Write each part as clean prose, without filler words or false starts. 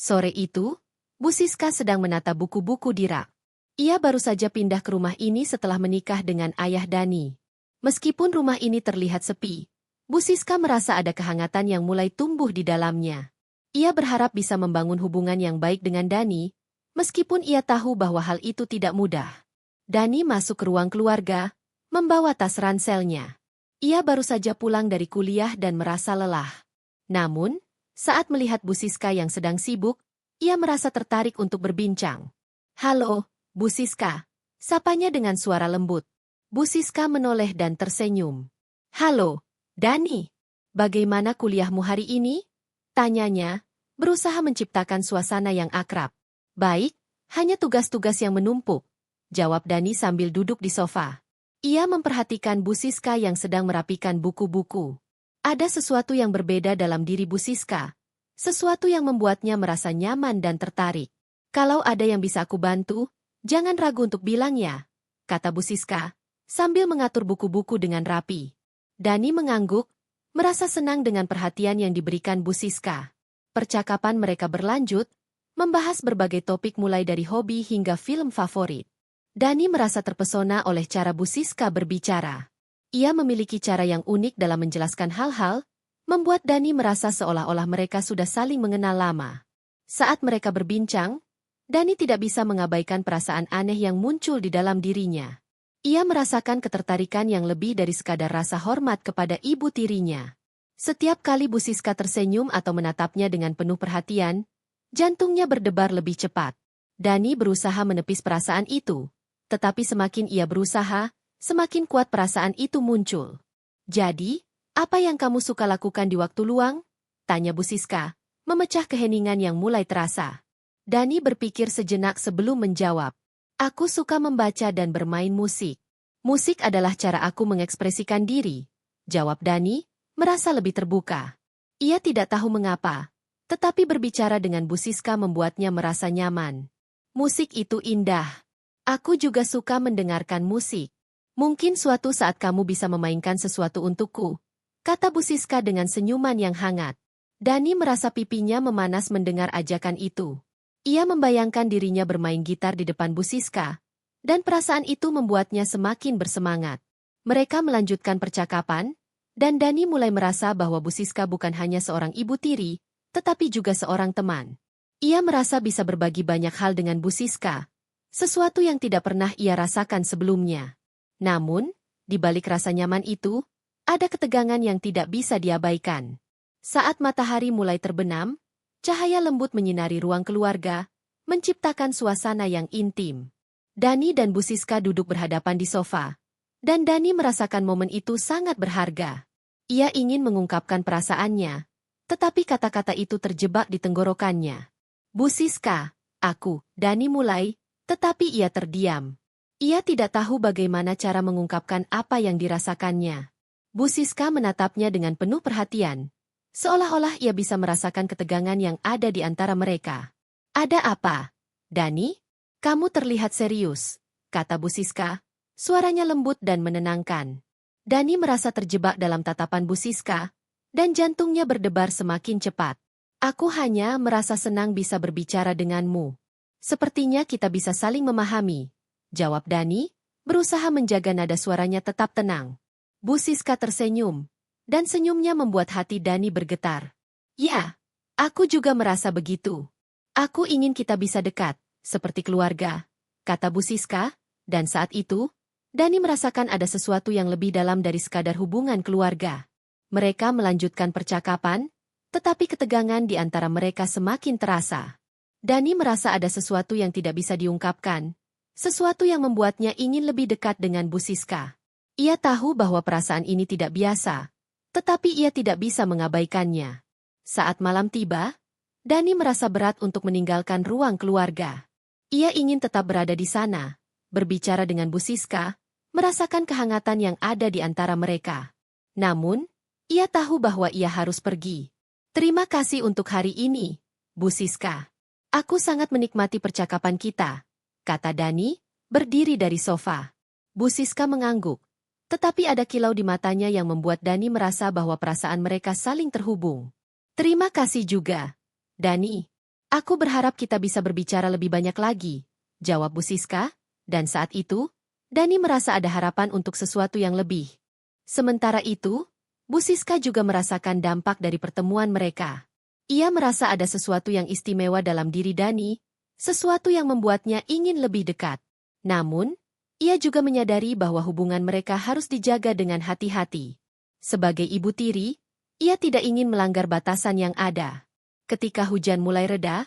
Sore itu, Bu Siska sedang menata buku-buku di rak. Ia baru saja pindah ke rumah ini setelah menikah dengan ayah Dani. Meskipun rumah ini terlihat sepi, Bu Siska merasa ada kehangatan yang mulai tumbuh di dalamnya. Ia berharap bisa membangun hubungan yang baik dengan Dani, meskipun ia tahu bahwa hal itu tidak mudah. Dani masuk ke ruang keluarga, membawa tas ranselnya. Ia baru saja pulang dari kuliah dan merasa lelah. Namun, saat melihat Bu Siska yang sedang sibuk, ia merasa tertarik untuk berbincang. "Halo, Bu Siska," sapanya dengan suara lembut. Bu Siska menoleh dan tersenyum. "Halo, Dani. Bagaimana kuliahmu hari ini?" tanyanya, berusaha menciptakan suasana yang akrab. "Baik, hanya tugas-tugas yang menumpuk," jawab Dani sambil duduk di sofa. Ia memperhatikan Bu Siska yang sedang merapikan buku-buku. Ada sesuatu yang berbeda dalam diri Bu Siska, sesuatu yang membuatnya merasa nyaman dan tertarik. "Kalau ada yang bisa aku bantu, jangan ragu untuk bilang ya," kata Bu Siska, sambil mengatur buku-buku dengan rapi. Dani mengangguk, merasa senang dengan perhatian yang diberikan Bu Siska. Percakapan mereka berlanjut, membahas berbagai topik mulai dari hobi hingga film favorit. Dani merasa terpesona oleh cara Bu Siska berbicara. Ia memiliki cara yang unik dalam menjelaskan hal-hal, membuat Dani merasa seolah-olah mereka sudah saling mengenal lama. Saat mereka berbincang, Dani tidak bisa mengabaikan perasaan aneh yang muncul di dalam dirinya. Ia merasakan ketertarikan yang lebih dari sekadar rasa hormat kepada ibu tirinya. Setiap kali Bu Siska tersenyum atau menatapnya dengan penuh perhatian, jantungnya berdebar lebih cepat. Dani berusaha menepis perasaan itu, tetapi semakin ia berusaha, semakin kuat perasaan itu muncul. "Jadi, apa yang kamu suka lakukan di waktu luang?" tanya Bu Siska, memecah keheningan yang mulai terasa. Dani berpikir sejenak sebelum menjawab. "Aku suka membaca dan bermain musik. Musik adalah cara aku mengekspresikan diri," jawab Dani, merasa lebih terbuka. Ia tidak tahu mengapa, tetapi berbicara dengan Bu Siska membuatnya merasa nyaman. "Musik itu indah. Aku juga suka mendengarkan musik. Mungkin suatu saat kamu bisa memainkan sesuatu untukku," kata Bu Siska dengan senyuman yang hangat. Dani merasa pipinya memanas mendengar ajakan itu. Ia membayangkan dirinya bermain gitar di depan Bu Siska, dan perasaan itu membuatnya semakin bersemangat. Mereka melanjutkan percakapan, dan Dani mulai merasa bahwa Bu Siska bukan hanya seorang ibu tiri, tetapi juga seorang teman. Ia merasa bisa berbagi banyak hal dengan Bu Siska, sesuatu yang tidak pernah ia rasakan sebelumnya. Namun, di balik rasa nyaman itu, ada ketegangan yang tidak bisa diabaikan. Saat matahari mulai terbenam, cahaya lembut menyinari ruang keluarga, menciptakan suasana yang intim. Dani dan Bu Siska duduk berhadapan di sofa, dan Dani merasakan momen itu sangat berharga. Ia ingin mengungkapkan perasaannya, tetapi kata-kata itu terjebak di tenggorokannya. "Bu Siska, aku," Dani mulai, tetapi ia terdiam. Ia tidak tahu bagaimana cara mengungkapkan apa yang dirasakannya. Bu Siska menatapnya dengan penuh perhatian, seolah-olah ia bisa merasakan ketegangan yang ada di antara mereka. "Ada apa, Dani? Kamu terlihat serius," kata Bu Siska, suaranya lembut dan menenangkan. Dani merasa terjebak dalam tatapan Bu Siska, dan jantungnya berdebar semakin cepat. "Aku hanya merasa senang bisa berbicara denganmu. Sepertinya kita bisa saling memahami," jawab Dani, berusaha menjaga nada suaranya tetap tenang. Bu Siska tersenyum, dan senyumnya membuat hati Dani bergetar. "Ya, aku juga merasa begitu. Aku ingin kita bisa dekat, seperti keluarga," kata Bu Siska, dan saat itu, Dani merasakan ada sesuatu yang lebih dalam dari sekadar hubungan keluarga. Mereka melanjutkan percakapan, tetapi ketegangan di antara mereka semakin terasa. Dani merasa ada sesuatu yang tidak bisa diungkapkan, sesuatu yang membuatnya ingin lebih dekat dengan Bu Siska. Ia tahu bahwa perasaan ini tidak biasa, tetapi ia tidak bisa mengabaikannya. Saat malam tiba, Dani merasa berat untuk meninggalkan ruang keluarga. Ia ingin tetap berada di sana, berbicara dengan Bu Siska, merasakan kehangatan yang ada di antara mereka. Namun, ia tahu bahwa ia harus pergi. "Terima kasih untuk hari ini, Bu Siska. Aku sangat menikmati percakapan kita," kata Dani, berdiri dari sofa. Bu Siska mengangguk, tetapi ada kilau di matanya yang membuat Dani merasa bahwa perasaan mereka saling terhubung. "Terima kasih juga, Dani. Aku berharap kita bisa berbicara lebih banyak lagi, jawab Bu Siska, dan saat itu, Dani merasa ada harapan untuk sesuatu yang lebih. Sementara itu, Bu Siska juga merasakan dampak dari pertemuan mereka. Ia merasa ada sesuatu yang istimewa dalam diri Dani, sesuatu yang membuatnya ingin lebih dekat. Namun, ia juga menyadari bahwa hubungan mereka harus dijaga dengan hati-hati. Sebagai ibu tiri, ia tidak ingin melanggar batasan yang ada. Ketika hujan mulai reda,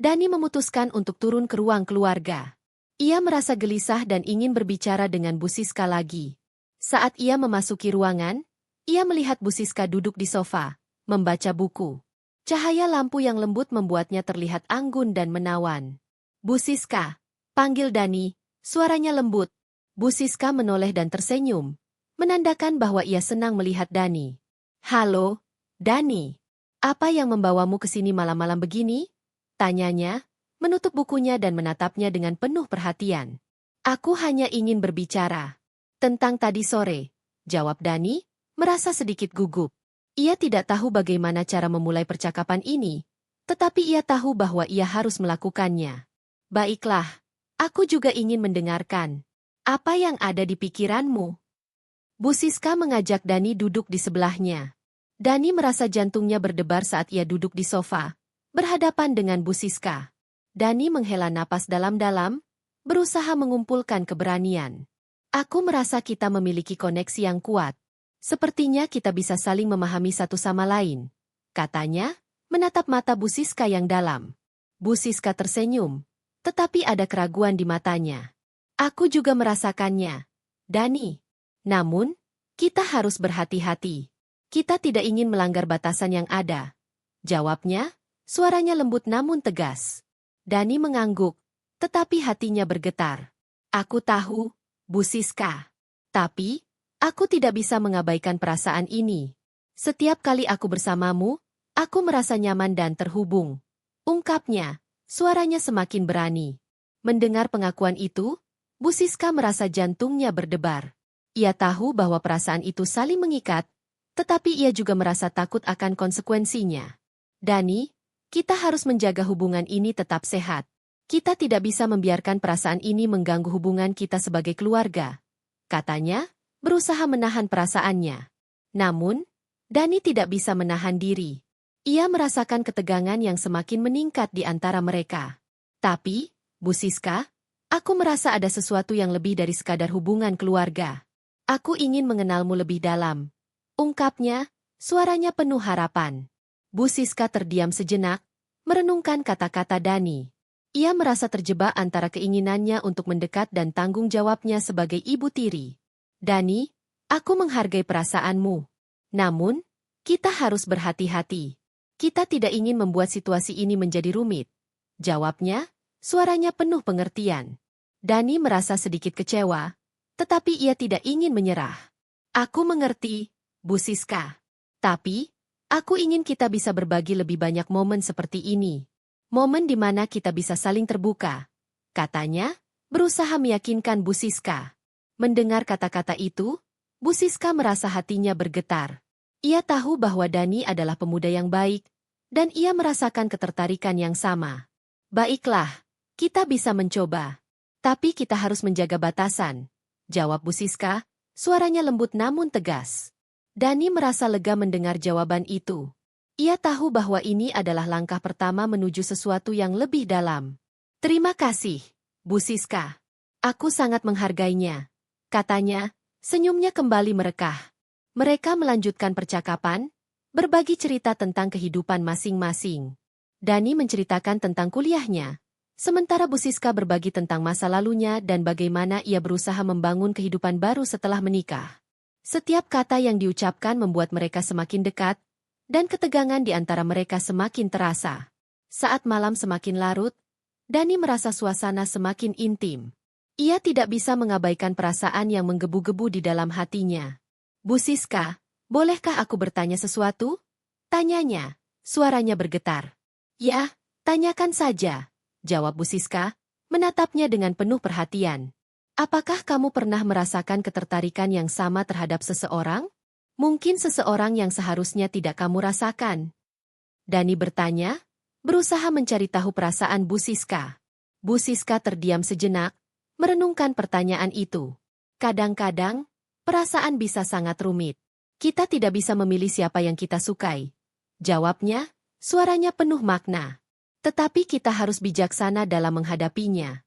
Dani memutuskan untuk turun ke ruang keluarga. Ia merasa gelisah dan ingin berbicara dengan Bu Siska lagi. Saat ia memasuki ruangan, ia melihat Bu Siska duduk di sofa, membaca buku. Cahaya lampu yang lembut membuatnya terlihat anggun dan menawan. Bu Siska, panggil Dani, suaranya lembut. Bu Siska menoleh dan tersenyum, menandakan bahwa ia senang melihat Dani. Halo, Dani. Apa yang membawamu ke sini malam-malam begini? Tanyanya, menutup bukunya dan menatapnya dengan penuh perhatian. Aku hanya ingin berbicara. Tentang tadi sore, jawab Dani, merasa sedikit gugup. Ia tidak tahu bagaimana cara memulai percakapan ini, tetapi ia tahu bahwa ia harus melakukannya. Baiklah, aku juga ingin mendengarkan. Apa yang ada di pikiranmu? Bu Siska mengajak Dani duduk di sebelahnya. Dani merasa jantungnya berdebar saat ia duduk di sofa, berhadapan dengan Bu Siska. Dani menghela napas dalam-dalam, berusaha mengumpulkan keberanian. Aku merasa kita memiliki koneksi yang kuat. Sepertinya kita bisa saling memahami satu sama lain, katanya, menatap mata Bu Siska yang dalam. Bu Siska tersenyum, tetapi ada keraguan di matanya. Aku juga merasakannya, Dani. Namun, kita harus berhati-hati. Kita tidak ingin melanggar batasan yang ada. Jawabnya, suaranya lembut namun tegas. Dani mengangguk, tetapi hatinya bergetar. Aku tahu, Bu Siska. Tapi, aku tidak bisa mengabaikan perasaan ini. Setiap kali aku bersamamu, aku merasa nyaman dan terhubung. Ungkapnya, suaranya semakin berani. Mendengar pengakuan itu, Bu Siska merasa jantungnya berdebar. Ia tahu bahwa perasaan itu saling mengikat, tetapi ia juga merasa takut akan konsekuensinya. Dani, kita harus menjaga hubungan ini tetap sehat. Kita tidak bisa membiarkan perasaan ini mengganggu hubungan kita sebagai keluarga, katanya, berusaha menahan perasaannya. Namun, Dani tidak bisa menahan diri. Ia merasakan ketegangan yang semakin meningkat di antara mereka. Tapi, Bu Siska, aku merasa ada sesuatu yang lebih dari sekadar hubungan keluarga. Aku ingin mengenalmu lebih dalam. Ungkapnya, suaranya penuh harapan. Bu Siska terdiam sejenak, merenungkan kata-kata Dani. Ia merasa terjebak antara keinginannya untuk mendekat dan tanggung jawabnya sebagai ibu tiri. Dani, aku menghargai perasaanmu. Namun, kita harus berhati-hati. Kita tidak ingin membuat situasi ini menjadi rumit. Jawabnya, suaranya penuh pengertian. Dani merasa sedikit kecewa, tetapi ia tidak ingin menyerah. Aku mengerti, Bu Siska. Tapi, aku ingin kita bisa berbagi lebih banyak momen seperti ini. Momen di mana kita bisa saling terbuka. Katanya, berusaha meyakinkan Bu Siska. Mendengar kata-kata itu, Bu Siska merasa hatinya bergetar. Ia tahu bahwa Dani adalah pemuda yang baik, dan ia merasakan ketertarikan yang sama. Baiklah, kita bisa mencoba. Tapi kita harus menjaga batasan, jawab Bu Siska, suaranya lembut namun tegas. Dani merasa lega mendengar jawaban itu. Ia tahu bahwa ini adalah langkah pertama menuju sesuatu yang lebih dalam. Terima kasih, Bu Siska. Aku sangat menghargainya, katanya, senyumnya kembali merekah. Mereka melanjutkan percakapan, berbagi cerita tentang kehidupan masing-masing. Dani menceritakan tentang kuliahnya, sementara Bu Siska berbagi tentang masa lalunya dan bagaimana ia berusaha membangun kehidupan baru setelah menikah. Setiap kata yang diucapkan membuat mereka semakin dekat, dan ketegangan di antara mereka semakin terasa. Saat malam semakin larut, Dani merasa suasana semakin intim. Ia tidak bisa mengabaikan perasaan yang menggebu-gebu di dalam hatinya. Bu Siska, bolehkah aku bertanya sesuatu? Tanyanya, suaranya bergetar. Ya, tanyakan saja, jawab Bu Siska, menatapnya dengan penuh perhatian. Apakah kamu pernah merasakan ketertarikan yang sama terhadap seseorang? Mungkin seseorang yang seharusnya tidak kamu rasakan. Dani bertanya, berusaha mencari tahu perasaan Bu Siska. Bu Siska terdiam sejenak, merenungkan pertanyaan itu. Kadang-kadang, perasaan bisa sangat rumit. Kita tidak bisa memilih siapa yang kita sukai. Jawabnya, suaranya penuh makna. Tetapi kita harus bijaksana dalam menghadapinya.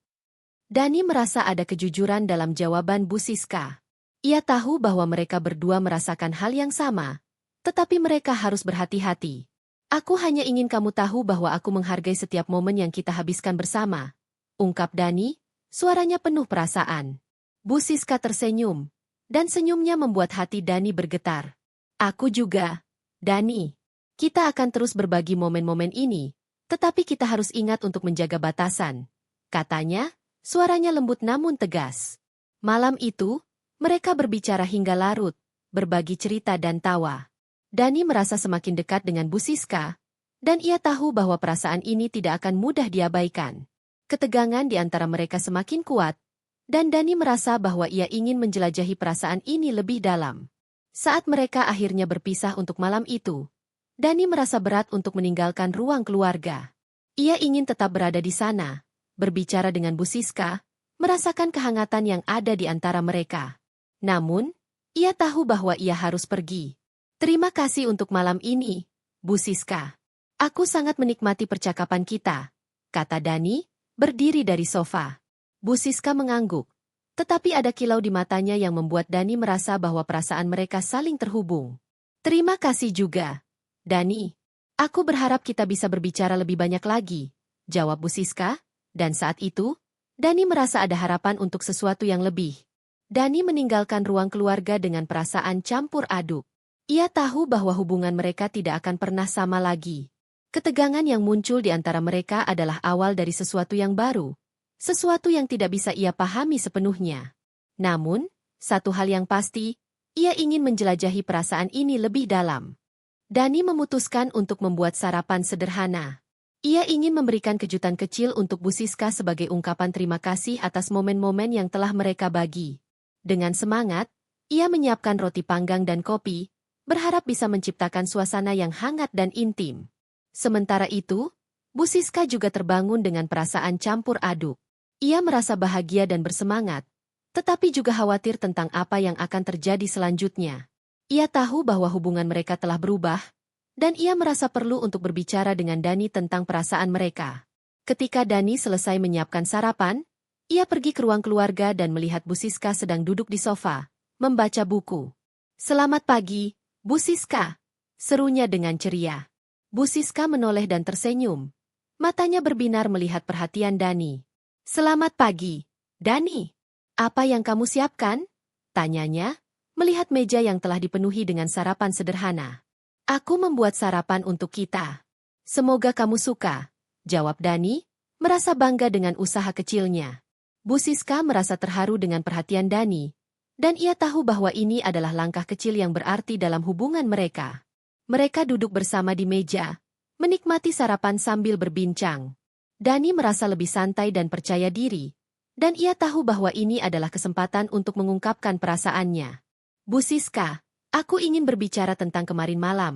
Dani merasa ada kejujuran dalam jawaban Bu Siska. Ia tahu bahwa mereka berdua merasakan hal yang sama, tetapi mereka harus berhati-hati. Aku hanya ingin kamu tahu bahwa aku menghargai setiap momen yang kita habiskan bersama, ungkap Dani, suaranya penuh perasaan. Bu Siska tersenyum, dan senyumnya membuat hati Dani bergetar. Aku juga, Dani. Kita akan terus berbagi momen-momen ini, tetapi kita harus ingat untuk menjaga batasan, katanya. Suaranya lembut namun tegas. Malam itu, mereka berbicara hingga larut, berbagi cerita dan tawa. Dani merasa semakin dekat dengan Bu Siska, dan ia tahu bahwa perasaan ini tidak akan mudah diabaikan. Ketegangan di antara mereka semakin kuat, dan Dani merasa bahwa ia ingin menjelajahi perasaan ini lebih dalam. Saat mereka akhirnya berpisah untuk malam itu, Dani merasa berat untuk meninggalkan ruang keluarga. Ia ingin tetap berada di sana, berbicara dengan Bu Siska, merasakan kehangatan yang ada di antara mereka. Namun, ia tahu bahwa ia harus pergi. Terima kasih untuk malam ini, Bu Siska. Aku sangat menikmati percakapan kita, kata Dani, berdiri dari sofa. Bu Siska mengangguk, tetapi ada kilau di matanya yang membuat Dani merasa bahwa perasaan mereka saling terhubung. Terima kasih juga, Dani. Aku berharap kita bisa berbicara lebih banyak lagi, jawab Bu Siska. Dan saat itu, Dani merasa ada harapan untuk sesuatu yang lebih. Dani meninggalkan ruang keluarga dengan perasaan campur aduk. Ia tahu bahwa hubungan mereka tidak akan pernah sama lagi. Ketegangan yang muncul di antara mereka adalah awal dari sesuatu yang baru, sesuatu yang tidak bisa ia pahami sepenuhnya. Namun, satu hal yang pasti, ia ingin menjelajahi perasaan ini lebih dalam. Dani memutuskan untuk membuat sarapan sederhana. Ia ingin memberikan kejutan kecil untuk Bu Siska sebagai ungkapan terima kasih atas momen-momen yang telah mereka bagi. Dengan semangat, ia menyiapkan roti panggang dan kopi, berharap bisa menciptakan suasana yang hangat dan intim. Sementara itu, Bu Siska juga terbangun dengan perasaan campur aduk. Ia merasa bahagia dan bersemangat, tetapi juga khawatir tentang apa yang akan terjadi selanjutnya. Ia tahu bahwa hubungan mereka telah berubah, dan ia merasa perlu untuk berbicara dengan Dani tentang perasaan mereka. Ketika Dani selesai menyiapkan sarapan, ia pergi ke ruang keluarga dan melihat Bu Siska sedang duduk di sofa, membaca buku. Selamat pagi, Bu Siska, serunya dengan ceria. Bu Siska menoleh dan tersenyum. Matanya berbinar melihat perhatian Dani. Selamat pagi, Dani. Apa yang kamu siapkan? Tanyanya, melihat meja yang telah dipenuhi dengan sarapan sederhana. Aku membuat sarapan untuk kita. Semoga kamu suka, jawab Dani, merasa bangga dengan usaha kecilnya. Bu Siska merasa terharu dengan perhatian Dani, dan ia tahu bahwa ini adalah langkah kecil yang berarti dalam hubungan mereka. Mereka duduk bersama di meja, menikmati sarapan sambil berbincang. Dani merasa lebih santai dan percaya diri, dan ia tahu bahwa ini adalah kesempatan untuk mengungkapkan perasaannya. Bu Siska, aku ingin berbicara tentang kemarin malam,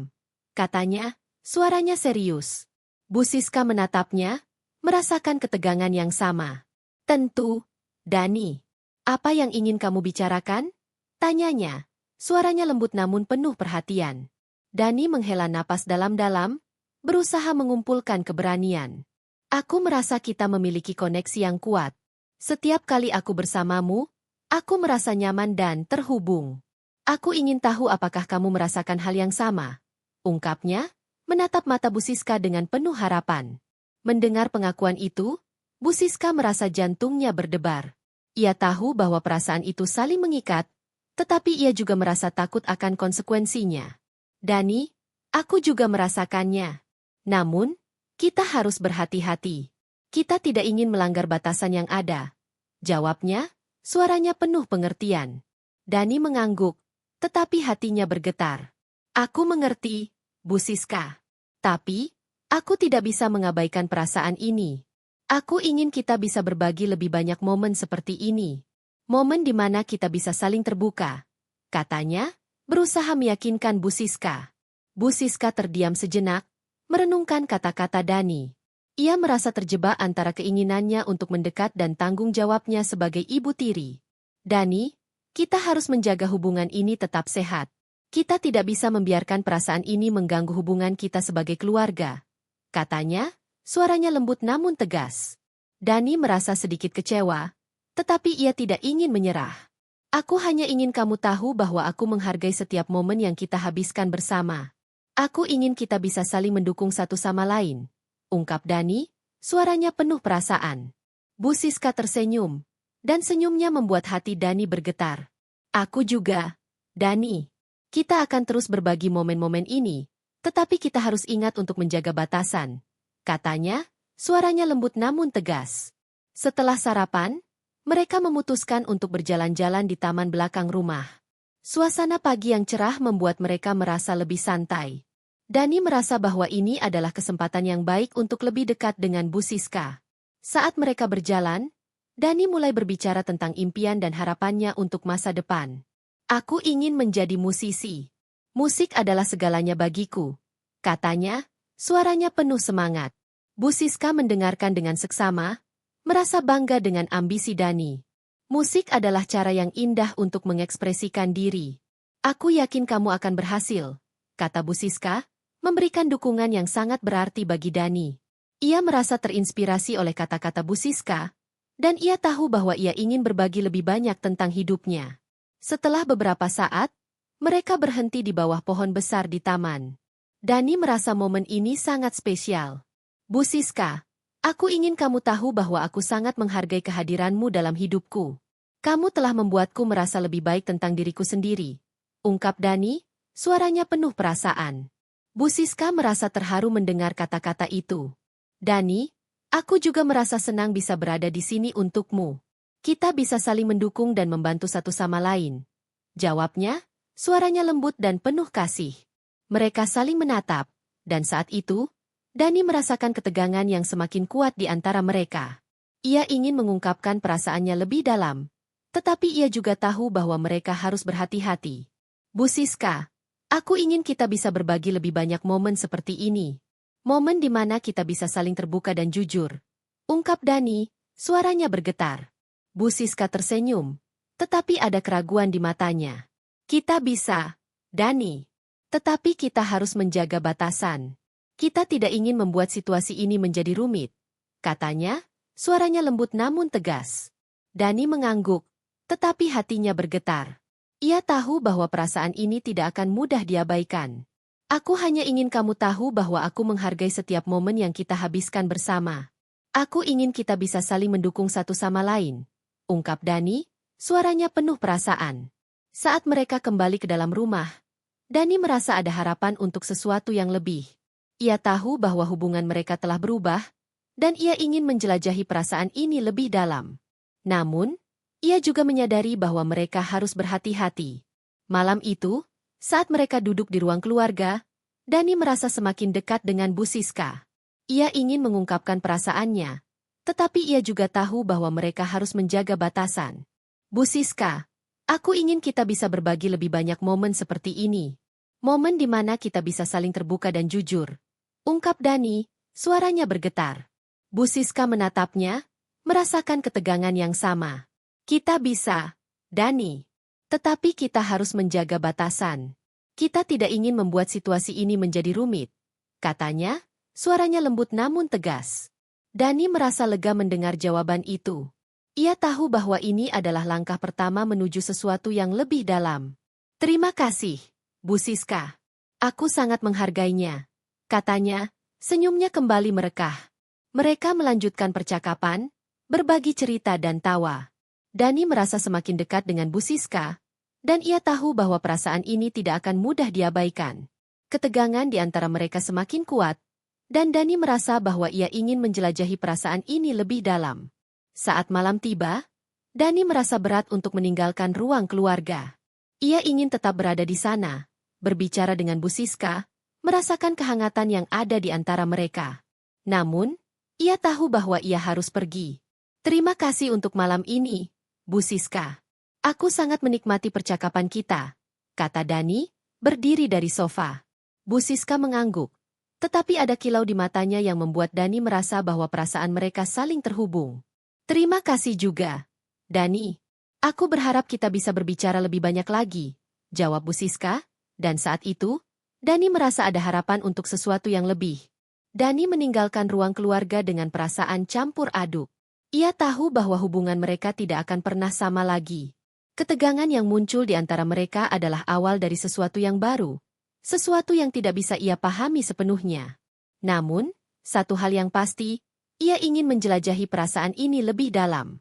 katanya, suaranya serius. Bu Siska menatapnya, merasakan ketegangan yang sama. Tentu, Dani. Apa yang ingin kamu bicarakan? Tanyanya, suaranya lembut namun penuh perhatian. Dani menghela napas dalam-dalam, berusaha mengumpulkan keberanian. Aku merasa kita memiliki koneksi yang kuat. Setiap kali aku bersamamu, aku merasa nyaman dan terhubung. Aku ingin tahu apakah kamu merasakan hal yang sama, ungkapnya, menatap mata Bu Siska dengan penuh harapan. Mendengar pengakuan itu, Bu Siska merasa jantungnya berdebar. Ia tahu bahwa perasaan itu saling mengikat, tetapi ia juga merasa takut akan konsekuensinya. Dani, aku juga merasakannya. Namun, kita harus berhati-hati. Kita tidak ingin melanggar batasan yang ada, jawabnya, suaranya penuh pengertian. Dani mengangguk, tetapi hatinya bergetar. Aku mengerti, Bu Siska. Tapi, aku tidak bisa mengabaikan perasaan ini. Aku ingin kita bisa berbagi lebih banyak momen seperti ini. Momen di mana kita bisa saling terbuka, katanya, berusaha meyakinkan Bu Siska. Bu Siska terdiam sejenak, merenungkan kata-kata Dani. Ia merasa terjebak antara keinginannya untuk mendekat dan tanggung jawabnya sebagai ibu tiri. Dani, kita harus menjaga hubungan ini tetap sehat. Kita tidak bisa membiarkan perasaan ini mengganggu hubungan kita sebagai keluarga. Katanya, suaranya lembut namun tegas. Dani merasa sedikit kecewa, tetapi ia tidak ingin menyerah. Aku hanya ingin kamu tahu bahwa aku menghargai setiap momen yang kita habiskan bersama. Aku ingin kita bisa saling mendukung satu sama lain, ungkap Dani, suaranya penuh perasaan. Bu Siska tersenyum, dan senyumnya membuat hati Dani bergetar. Aku juga, Dani. Kita akan terus berbagi momen-momen ini, tetapi kita harus ingat untuk menjaga batasan. Katanya, suaranya lembut namun tegas. Setelah sarapan, mereka memutuskan untuk berjalan-jalan di taman belakang rumah. Suasana pagi yang cerah membuat mereka merasa lebih santai. Dani merasa bahwa ini adalah kesempatan yang baik untuk lebih dekat dengan Bu Siska. Saat mereka berjalan, Dani mulai berbicara tentang impian dan harapannya untuk masa depan. Aku ingin menjadi musisi. Musik adalah segalanya bagiku, katanya, suaranya penuh semangat. Bu Siska mendengarkan dengan seksama, merasa bangga dengan ambisi Dani. Musik adalah cara yang indah untuk mengekspresikan diri. Aku yakin kamu akan berhasil, kata Bu Siska, memberikan dukungan yang sangat berarti bagi Dani. Ia merasa terinspirasi oleh kata-kata Bu Siska, dan ia tahu bahwa ia ingin berbagi lebih banyak tentang hidupnya. Setelah beberapa saat, mereka berhenti di bawah pohon besar di taman. Dani merasa momen ini sangat spesial. Bu Siska, aku ingin kamu tahu bahwa aku sangat menghargai kehadiranmu dalam hidupku. Kamu telah membuatku merasa lebih baik tentang diriku sendiri, ungkap Dani, suaranya penuh perasaan. Bu Siska merasa terharu mendengar kata-kata itu. Dani, aku juga merasa senang bisa berada di sini untukmu. Kita bisa saling mendukung dan membantu satu sama lain. Jawabnya, suaranya lembut dan penuh kasih. Mereka saling menatap, dan saat itu, Dani merasakan ketegangan yang semakin kuat di antara mereka. Ia ingin mengungkapkan perasaannya lebih dalam, tetapi ia juga tahu bahwa mereka harus berhati-hati. Bu Siska, aku ingin kita bisa berbagi lebih banyak momen seperti ini. Momen di mana kita bisa saling terbuka dan jujur. Ungkap Dani, suaranya bergetar. Bu Siska tersenyum, tetapi ada keraguan di matanya. Kita bisa, Dani. Tetapi kita harus menjaga batasan. Kita tidak ingin membuat situasi ini menjadi rumit. Katanya, suaranya lembut namun tegas. Dani mengangguk, tetapi hatinya bergetar. Ia tahu bahwa perasaan ini tidak akan mudah diabaikan. Aku hanya ingin kamu tahu bahwa aku menghargai setiap momen yang kita habiskan bersama. Aku ingin kita bisa saling mendukung satu sama lain. Ungkap Dani, suaranya penuh perasaan. Saat mereka kembali ke dalam rumah, Dani merasa ada harapan untuk sesuatu yang lebih. Ia tahu bahwa hubungan mereka telah berubah, dan ia ingin menjelajahi perasaan ini lebih dalam. Namun, ia juga menyadari bahwa mereka harus berhati-hati. Malam itu, saat mereka duduk di ruang keluarga, Dani merasa semakin dekat dengan Bu Siska. Ia ingin mengungkapkan perasaannya, tetapi ia juga tahu bahwa mereka harus menjaga batasan. Bu Siska, aku ingin kita bisa berbagi lebih banyak momen seperti ini. Momen di mana kita bisa saling terbuka dan jujur. Ungkap Dani, suaranya bergetar. Bu Siska menatapnya, merasakan ketegangan yang sama. Kita bisa, Dani. Tetapi kita harus menjaga batasan. Kita tidak ingin membuat situasi ini menjadi rumit. Katanya, suaranya lembut namun tegas. Dani merasa lega mendengar jawaban itu. Ia tahu bahwa ini adalah langkah pertama menuju sesuatu yang lebih dalam. Terima kasih, Bu Siska. Aku sangat menghargainya. Katanya, senyumnya kembali merekah. Mereka melanjutkan percakapan, berbagi cerita dan tawa. Dani merasa semakin dekat dengan Bu Siska, dan ia tahu bahwa perasaan ini tidak akan mudah diabaikan. Ketegangan di antara mereka semakin kuat, dan Dani merasa bahwa ia ingin menjelajahi perasaan ini lebih dalam. Saat malam tiba, Dani merasa berat untuk meninggalkan ruang keluarga. Ia ingin tetap berada di sana, berbicara dengan Bu Siska, merasakan kehangatan yang ada di antara mereka. Namun, ia tahu bahwa ia harus pergi. Terima kasih untuk malam ini, Bu Siska. Aku sangat menikmati percakapan kita, kata Dani, berdiri dari sofa. Bu Siska mengangguk. Tetapi ada kilau di matanya yang membuat Dani merasa bahwa perasaan mereka saling terhubung. Terima kasih juga, Dani. Aku berharap kita bisa berbicara lebih banyak lagi, jawab Bu Siska, dan saat itu, Dani merasa ada harapan untuk sesuatu yang lebih. Dani meninggalkan ruang keluarga dengan perasaan campur aduk. Ia tahu bahwa hubungan mereka tidak akan pernah sama lagi. Ketegangan yang muncul di antara mereka adalah awal dari sesuatu yang baru. Sesuatu yang tidak bisa ia pahami sepenuhnya. Namun, satu hal yang pasti, ia ingin menjelajahi perasaan ini lebih dalam.